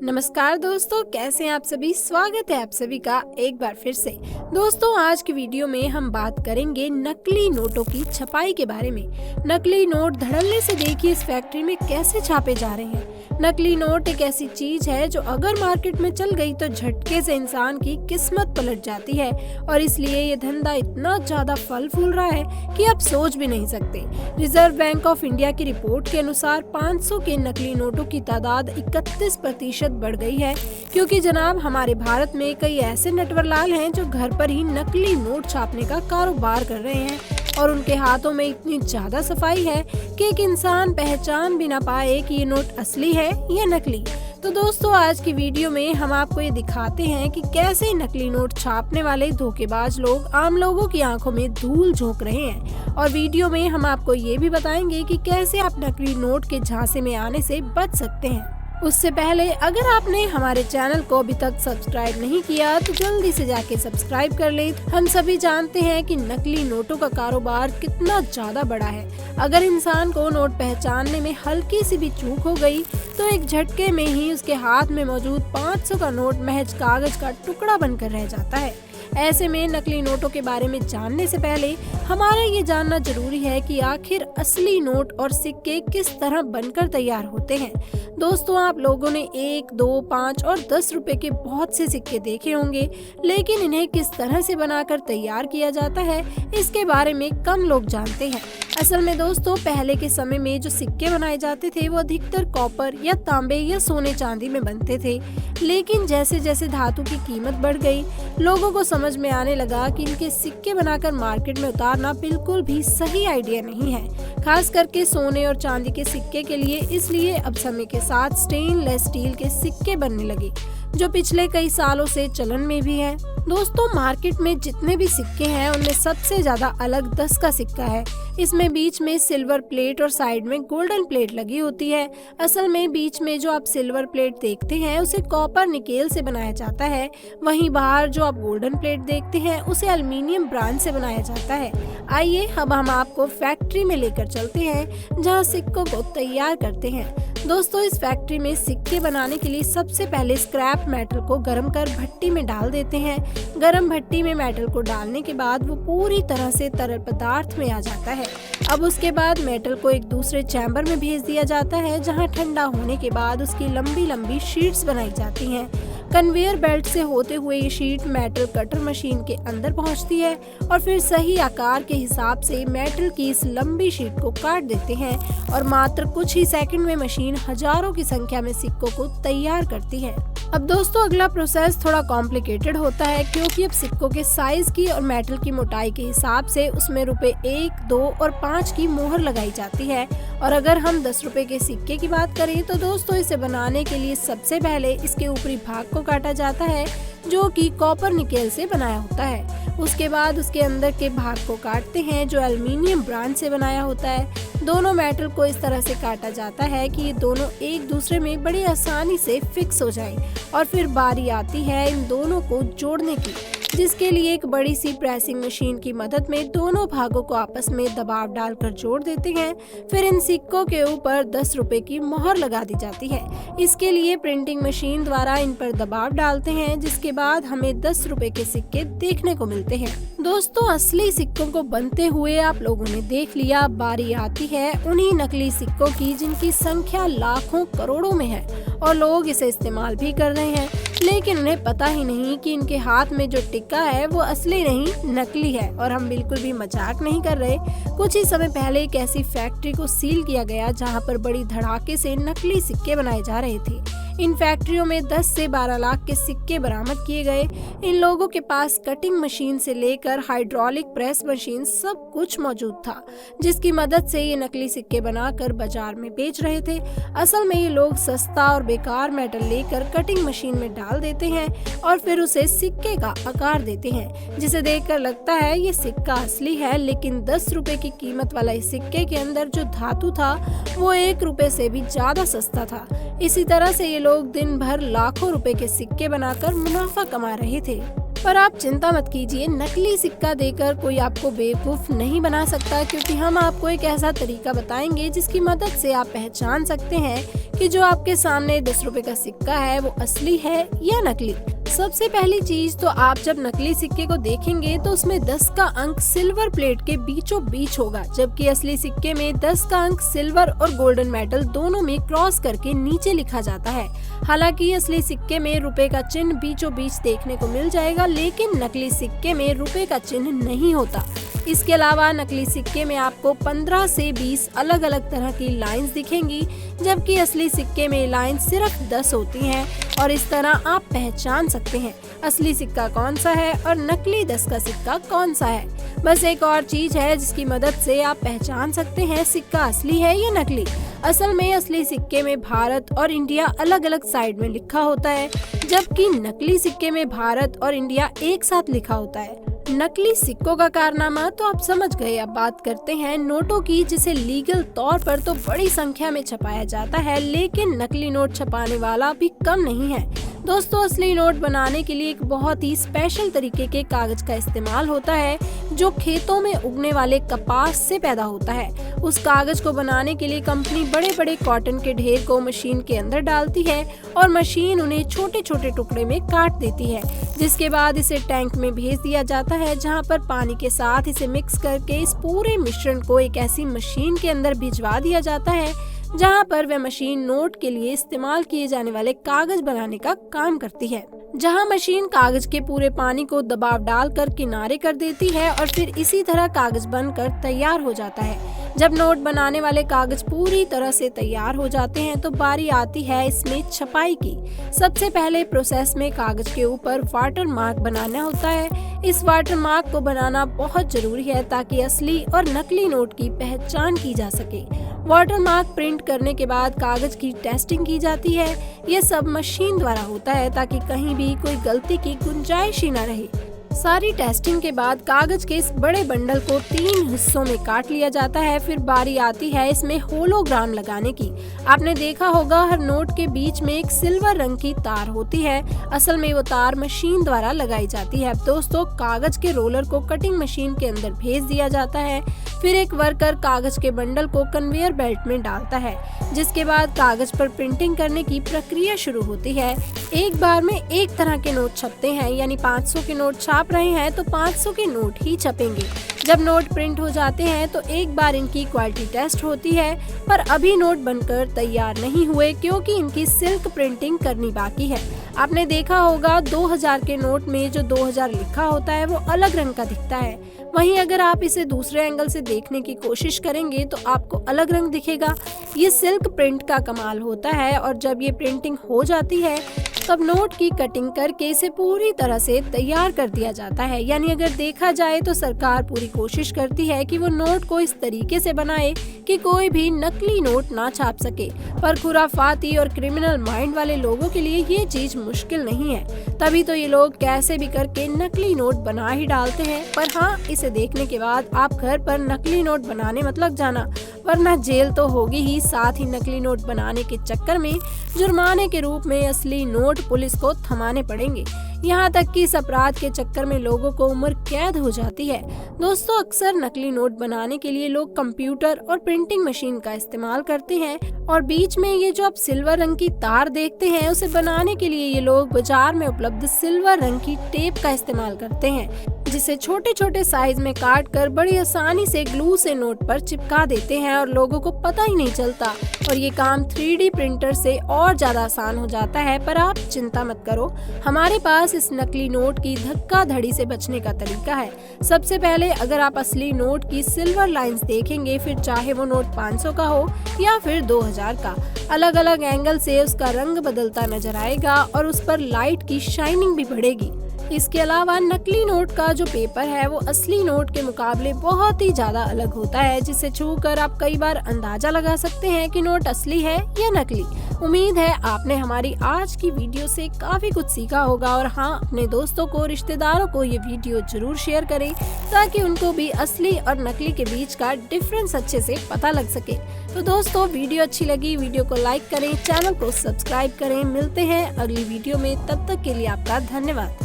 नमस्कार दोस्तों, कैसे हैं आप सभी। स्वागत है आप सभी का एक बार फिर से। दोस्तों, आज की वीडियो में हम बात करेंगे नकली नोटों की छपाई के बारे में। नकली नोट धड़ल्ले से देखिए इस फैक्ट्री में कैसे छापे जा रहे हैं। नकली नोट एक ऐसी चीज है जो अगर मार्केट में चल गई तो झटके से इंसान की किस्मत पलट जाती है और इसलिए ये धंधा इतना ज्यादा फल फूल रहा है कि आप सोच भी नहीं सकते। रिजर्व बैंक ऑफ इंडिया की रिपोर्ट के अनुसार 500 के नकली नोटों की तादाद 31% बढ़ गई है, क्योंकि जनाब हमारे भारत में कई ऐसे नटवरलाल हैं जो घर पर ही नकली नोट छापने का कारोबार कर रहे हैं और उनके हाथों में इतनी ज्यादा सफाई है कि एक इंसान पहचान भी ना पाए कि ये नोट असली है या नकली। तो दोस्तों, आज की वीडियो में हम आपको ये दिखाते हैं कि कैसे नकली नोट छापने वाले धोखेबाज लोग आम लोगों की आंखों में धूल झोंक रहे हैं और वीडियो में हम आपको ये भी बताएंगे कि कैसे आप नकली नोट के झांसे में आने से बच सकते हैं। उससे पहले अगर आपने हमारे चैनल को अभी तक सब्सक्राइब नहीं किया तो जल्दी से जाके सब्सक्राइब कर ले। हम सभी जानते हैं कि नकली नोटों का कारोबार कितना ज्यादा बड़ा है। अगर इंसान को नोट पहचानने में हल्की सी भी चूक हो गई तो एक झटके में ही उसके हाथ में मौजूद 500 का नोट महज कागज का टुकड़ा बनकर रह जाता है। ऐसे में नकली नोटों के बारे में जानने से पहले हमारा ये जानना जरूरी है कि आखिर असली नोट और सिक्के किस तरह बनकर तैयार होते हैं। दोस्तों, आप लोगों ने 1, 2, 5 और 10 रुपए के बहुत से सिक्के देखे होंगे, लेकिन इन्हें किस तरह से बनाकर तैयार किया जाता है इसके बारे में कम लोग जानते हैं। असल में दोस्तों, पहले के समय में जो सिक्के बनाए जाते थे वो अधिकतर कॉपर या तांबे या सोने चांदी में बनते थे, लेकिन जैसे जैसे धातु की कीमत बढ़ गई, लोगों को समझ में आने लगा कि इनके सिक्के बनाकर मार्केट में उतारना बिल्कुल भी सही आइडिया नहीं है, खास करके सोने और चांदी के सिक्के के लिए। इसलिए अब समय के साथ स्टेनलेस स्टील के सिक्के बनने लगे, जो पिछले कई सालों से चलन में भी है। दोस्तों, मार्केट में जितने भी सिक्के हैं उनमें सबसे ज्यादा अलग 10 का सिक्का है। इसमें बीच में सिल्वर प्लेट और साइड में गोल्डन प्लेट लगी होती है। असल में बीच में जो आप सिल्वर प्लेट देखते हैं उसे कॉपर निकेल से बनाया जाता है, वहीं बाहर जो आप गोल्डन प्लेट देखते हैं उसे एल्युमिनियम ब्रांड से बनाया जाता है। आइए अब हम आपको फैक्ट्री में लेकर चलते हैं जहाँ सिक्कों को तैयार करते हैं। दोस्तों, इस फैक्ट्री में सिक्के बनाने के लिए सबसे पहले स्क्रैप मेटल को गर्म कर भट्टी में डाल देते हैं। गर्म भट्टी में मेटल को डालने के बाद वो पूरी तरह से तरल पदार्थ में आ जाता है। अब उसके बाद मेटल को एक दूसरे चैम्बर में भेज दिया जाता है, जहां ठंडा होने के बाद उसकी लंबी लंबी शीट्स बनाई जाती हैं। कन्वेयर बेल्ट से होते हुए ये शीट मेटल कटर मशीन के अंदर पहुंचती है और फिर सही आकार के हिसाब से मेटल की इस लंबी शीट को काट देते हैं और मात्र कुछ ही सेकंड में मशीन हजारों की संख्या में सिक्कों को तैयार करती है। अब दोस्तों, अगला प्रोसेस थोड़ा कॉम्प्लिकेटेड होता है, क्योंकि अब सिक्कों के साइज की और मेटल की मोटाई के हिसाब से उसमें रुपए 1, 2 और 5 की मोहर लगाई जाती है। और अगर हम 10 रुपए के सिक्के की बात करें तो दोस्तों, इसे बनाने के लिए सबसे पहले इसके ऊपरी भाग को काटा जाता है, जो कि कॉपर निकेल से बनाया होता है। उसके बाद उसके अंदर के भाग को काटते हैं, जो एल्युमिनियम ब्रांड से बनाया होता है। दोनों मेटल को इस तरह से काटा जाता है कि ये दोनों एक दूसरे में बड़ी आसानी से फिक्स हो जाएं और फिर बारी आती है इन दोनों को जोड़ने की, जिसके लिए एक बड़ी सी प्रेसिंग मशीन की मदद में दोनों भागों को आपस में दबाव डालकर जोड़ देते हैं। फिर इन सिक्कों के ऊपर 10 रुपए की मोहर लगा दी जाती है। इसके लिए प्रिंटिंग मशीन द्वारा इन पर दबाव डालते हैं, जिसके बाद हमें 10 रुपए के सिक्के देखने को मिलते हैं। दोस्तों, असली सिक्कों को बनते हुए आप लोगों ने देख लिया। बारी आती है उन्हीं नकली सिक्कों की जिनकी संख्या लाखों करोड़ों में है और लोग इसे इस्तेमाल भी कर रहे हैं, लेकिन उन्हें पता ही नहीं कि इनके हाथ में जो टिक्का है वो असली नहीं नकली है। और हम बिल्कुल भी मजाक नहीं कर रहे। कुछ ही समय पहले एक ऐसी फैक्ट्री को सील किया गया जहां पर बड़ी धड़ाके से नकली सिक्के बनाए जा रहे थे। इन फैक्ट्रियों में 10 से 12 लाख के सिक्के बरामद किए गए। इन लोगों के पास कटिंग मशीन से लेकर हाइड्रोलिक प्रेस मशीन सब कुछ मौजूद था, जिसकी मदद से ये नकली सिक्के बनाकर बाजार में बेच रहे थे। असल में ये लोग सस्ता और बेकार मेटल लेकर कटिंग मशीन में डाल देते हैं और फिर उसे सिक्के का आकार देते हैं, जिसे देखकर लगता है ये सिक्का असली है, लेकिन 10 रुपए की कीमत वाला इस सिक्के के अंदर जो धातु था वो 1 रुपए से भी ज्यादा सस्ता था। इसी तरह से ये लोग दिन भर लाखों रुपए के सिक्के बनाकर मुनाफा कमा रहे थे। पर आप चिंता मत कीजिए, नकली सिक्का देकर कोई आपको बेवकूफ नहीं बना सकता, क्योंकि हम आपको एक ऐसा तरीका बताएंगे जिसकी मदद से आप पहचान सकते हैं कि जो आपके सामने 10 रुपए का सिक्का है वो असली है या नकली। सबसे पहली चीज तो आप जब नकली सिक्के को देखेंगे तो उसमें 10 का अंक सिल्वर प्लेट के बीचों बीच होगा, जबकि असली सिक्के में 10 का अंक सिल्वर और गोल्डन मेटल दोनों में क्रॉस करके नीचे लिखा जाता है। हालांकि असली सिक्के में रुपए का चिन्ह बीचों बीच देखने को मिल जाएगा, लेकिन नकली सिक्के में रुपए का चिन्ह नहीं होता। इसके अलावा नकली सिक्के में आपको 15 से 20 अलग अलग तरह की लाइंस दिखेंगी, जबकि असली सिक्के में लाइन सिर्फ 10 होती हैं और इस तरह आप पहचान सकते हैं असली सिक्का कौन सा है और नकली 10 का सिक्का कौन सा है। बस एक और चीज है जिसकी मदद से आप पहचान सकते हैं सिक्का असली है या नकली। असल में असली सिक्के में भारत और इंडिया अलग अलग साइड में लिखा होता है, जबकि नकली सिक्के में भारत और इंडिया एक साथ लिखा होता है। नकली सिक्कों का कारनामा तो आप समझ गए। अब बात करते हैं नोटों की, जिसे लीगल तौर पर तो बड़ी संख्या में छपाया जाता है, लेकिन नकली नोट छपाने वाला भी कम नहीं है। दोस्तों, असली नोट बनाने के लिए एक बहुत ही स्पेशल तरीके के कागज का इस्तेमाल होता है, जो खेतों में उगने वाले कपास से पैदा होता है। उस कागज को बनाने के लिए कंपनी बड़े बड़े कॉटन के ढेर को मशीन के अंदर डालती है और मशीन उन्हें छोटे छोटे टुकड़े में काट देती है, जिसके बाद इसे टैंक में भेज दिया जाता है, जहां पर पानी के साथ इसे मिक्स करके इस पूरे मिश्रण को एक ऐसी मशीन के अंदर भिजवा दिया जाता है, जहां पर वह मशीन नोट के लिए इस्तेमाल किए जाने वाले कागज बनाने का काम करती है। जहां मशीन कागज के पूरे पानी को दबाव डालकर किनारे कर देती है और फिर इसी तरह कागज बनकर तैयार हो जाता है। जब नोट बनाने वाले कागज पूरी तरह से तैयार हो जाते हैं तो बारी आती है इसमें छपाई की। सबसे पहले प्रोसेस में कागज के ऊपर वाटर मार्क बनाना होता है। इस वाटर मार्क को बनाना बहुत जरूरी है ताकि असली और नकली नोट की पहचान की जा सके। वाटर मार्क प्रिंट करने के बाद कागज की टेस्टिंग की जाती है। ये सब मशीन द्वारा होता है ताकि कहीं भी कोई गलती की गुंजाइश ही न रहे। सारी टेस्टिंग के बाद कागज के इस बड़े बंडल को 3 हिस्सों में काट लिया जाता है। फिर बारी आती है इसमें होलोग्राम लगाने की। आपने देखा होगा हर नोट के बीच में एक सिल्वर रंग की तार होती है। असल में वो तार मशीन द्वारा लगाई जाती है। दोस्तों, कागज के रोलर को कटिंग मशीन के अंदर भेज दिया जाता है। फिर एक वर्कर कागज के बंडल को कन्वेयर बेल्ट में डालता है, जिसके बाद कागज पर प्रिंटिंग करने की प्रक्रिया शुरू होती है। एक बार में एक तरह के नोट छपते हैं, यानी 500 के नोट छाप रहे हैं तो 500 के नोट ही छपेंगे। जब नोट प्रिंट हो जाते हैं तो एक बार इनकी क्वालिटी टेस्ट होती है, पर अभी नोट बनकर तैयार नहीं हुए क्योंकि इनकी सिल्क प्रिंटिंग करनी बाकी है। आपने देखा होगा 2000 के नोट में जो 2000 लिखा होता है वो अलग रंग का दिखता है, वहीं अगर आप इसे दूसरे एंगल से देखने की कोशिश करेंगे तो आपको अलग रंग दिखेगा। ये सिल्क प्रिंट का कमाल होता है और जब ये प्रिंटिंग हो जाती है तब नोट की कटिंग करके इसे पूरी तरह से तैयार कर दिया जाता है। यानी अगर देखा जाए तो सरकार पूरी कोशिश करती है कि वो नोट को इस तरीके से बनाए कि कोई भी नकली नोट ना छाप सके, पर खुराफाती और क्रिमिनल माइंड वाले लोगों के लिए ये चीज मुश्किल नहीं है। तभी तो ये लोग कैसे भी करके नकली नोट बना ही डालते हैं। पर हाँ, इसे देखने के बाद आप घर पर नकली नोट बनाने मत लग जाना, वरना जेल तो होगी ही, साथ ही नकली नोट बनाने के चक्कर में जुर्माने के रूप में असली नोट पुलिस को थमाने पड़ेंगे। यहाँ तक कि इस अपराध के चक्कर में लोगों को उम्र कैद हो जाती है। दोस्तों, अक्सर नकली नोट बनाने के लिए लोग कंप्यूटर और प्रिंटिंग मशीन का इस्तेमाल करते हैं और बीच में ये जो आप सिल्वर रंग की तार देखते हैं, उसे बनाने के लिए ये लोग बाजार में उपलब्ध सिल्वर रंग की टेप का इस्तेमाल करते हैं, जिसे छोटे छोटे साइज में काट कर बड़ी आसानी से ग्लू से नोट पर चिपका देते हैं और लोगों को पता ही नहीं चलता और ये काम 3D प्रिंटर से और ज्यादा आसान हो जाता है। पर आप चिंता मत करो, हमारे पास इस नकली नोट की धक्का धड़ी से बचने का तरीका है। सबसे पहले अगर आप असली नोट की सिल्वर लाइंस देखेंगे, फिर चाहे वो नोट 500 का हो या फिर 2000 का, अलग अलग एंगल से उसका रंग बदलता नजर आएगा और उस पर लाइट की शाइनिंग भी बढ़ेगी। इसके अलावा नकली नोट का जो पेपर है वो असली नोट के मुकाबले बहुत ही ज्यादा अलग होता है, जिसे छूकर आप कई बार अंदाजा लगा सकते हैं कि नोट असली है या नकली। उम्मीद है आपने हमारी आज की वीडियो से काफी कुछ सीखा होगा और हाँ, अपने दोस्तों को, रिश्तेदारों को ये वीडियो जरूर शेयर करें ताकि उनको भी असली और नकली के बीच का डिफरेंस अच्छे से पता लग सके। तो दोस्तों, वीडियो अच्छी लगी वीडियो को लाइक करें, चैनल को सब्सक्राइब करें। मिलते हैं अगली वीडियो में, तब तक के लिए आपका धन्यवाद।